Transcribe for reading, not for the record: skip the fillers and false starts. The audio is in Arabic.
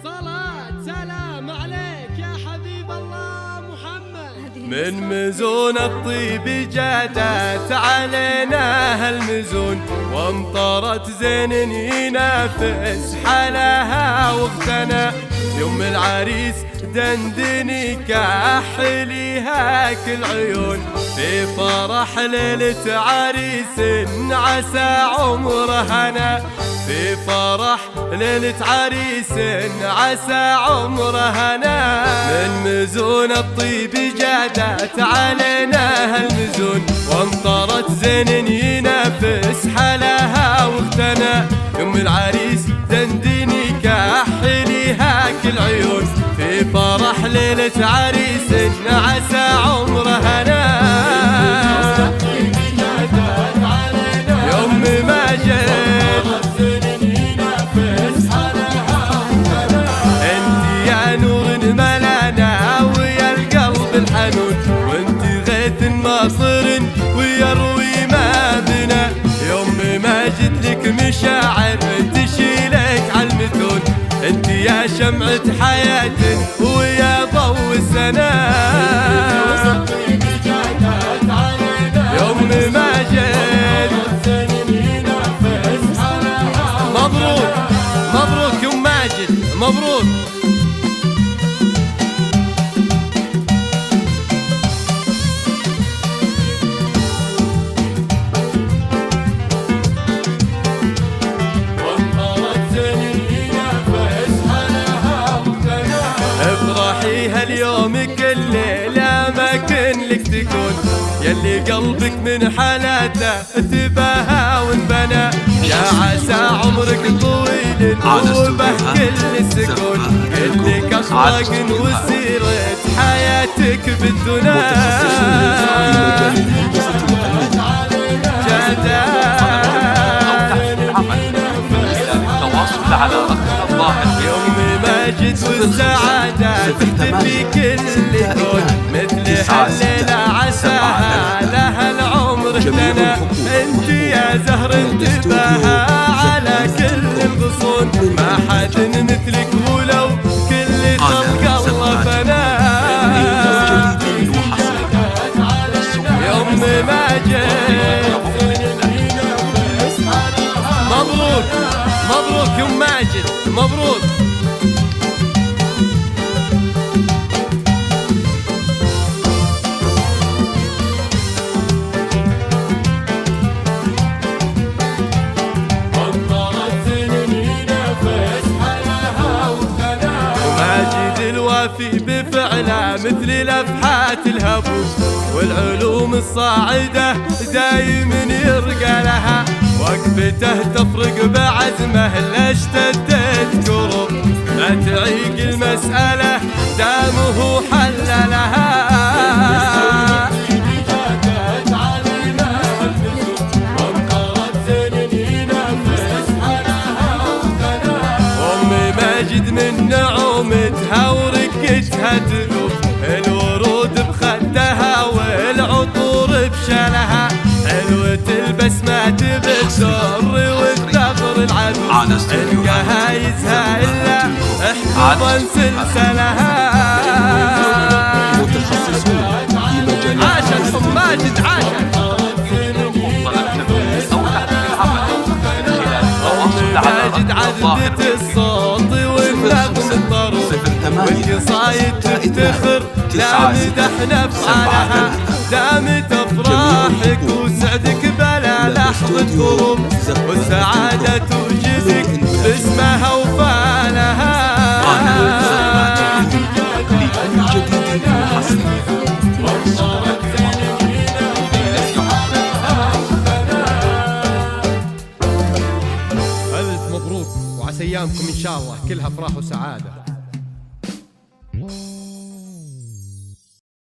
صلاة سلام عليك يا حبيب الله محمد. من مزون الطيب جادت علينا هالمزون، وامطرت زين ينافس حلاها واغتنى. يوم العريس دندني كحليها كل عيون، في فرح ليلة عريس عسى عمره هنا. في فرح ليلة عريس عسى عمره هنا. من مزون الطيب جادت علينا هالمزون، وامطرت زين ينافس حلاها واغتنى. يوم العريس دندني كحليها كل عيون، في فرح ليلة عريس عسى عمره هنا. يوم ما جيت انت يا نور ملانا ويا القلب الحنون، وانت غيث مصر ويروي ما بنا. يوم ما جيت لك مشاعر تشيلك عالمثول، انت يا شمعة حياة ويا ضوء السنة. يوم ما جيت مبروك مبروك يوم ماجد مبروك. افرحي هاليوم كل ليلة ما كن لك تكون، يلي قلبك من حالاته تباهى وانبنى. يا عسى عمرك طويل وبه كل السكون، كلك اخلاق وسيرة حياتك بالدنا. يوم ماجد والسعادة تختفي كل كون، مثل هالليلة عساها لها العمر اهتنى. انت يا زهر انتباها على كل الغصون، ما حد مثلك ولو كل خلق الله فنا. يوم ماجد مبروك مبروك يوم ماجد مبروك. وماجد الوافي بفعله مثل لفحات الهبوب، والعلوم الصاعدة دايم يرقى لها. وقفته تفرق بعزمه لا اشتدت كروب، ما تعيق المسألة دامه حل لها. أم ماجد من نعومتها ورقتها تذوب، الورود بخدها والعطور بشلها. حلوة البسمة بالسر والثغر العدو، الجهايزها إلا احفظا سلسلها. عاشت أم ماجد عاشت. أم ماجد عذبة الصوت والنغم الضروب، والقصايد تفتخر لا مدحنا بفعلها. دامت أفراحك وسعدك بلا لحظة كروب، والسعادة توجدك باسمها وفالها. ألف مبروك وعسى أيامكم إن شاء الله كلها أفراح وسعادة.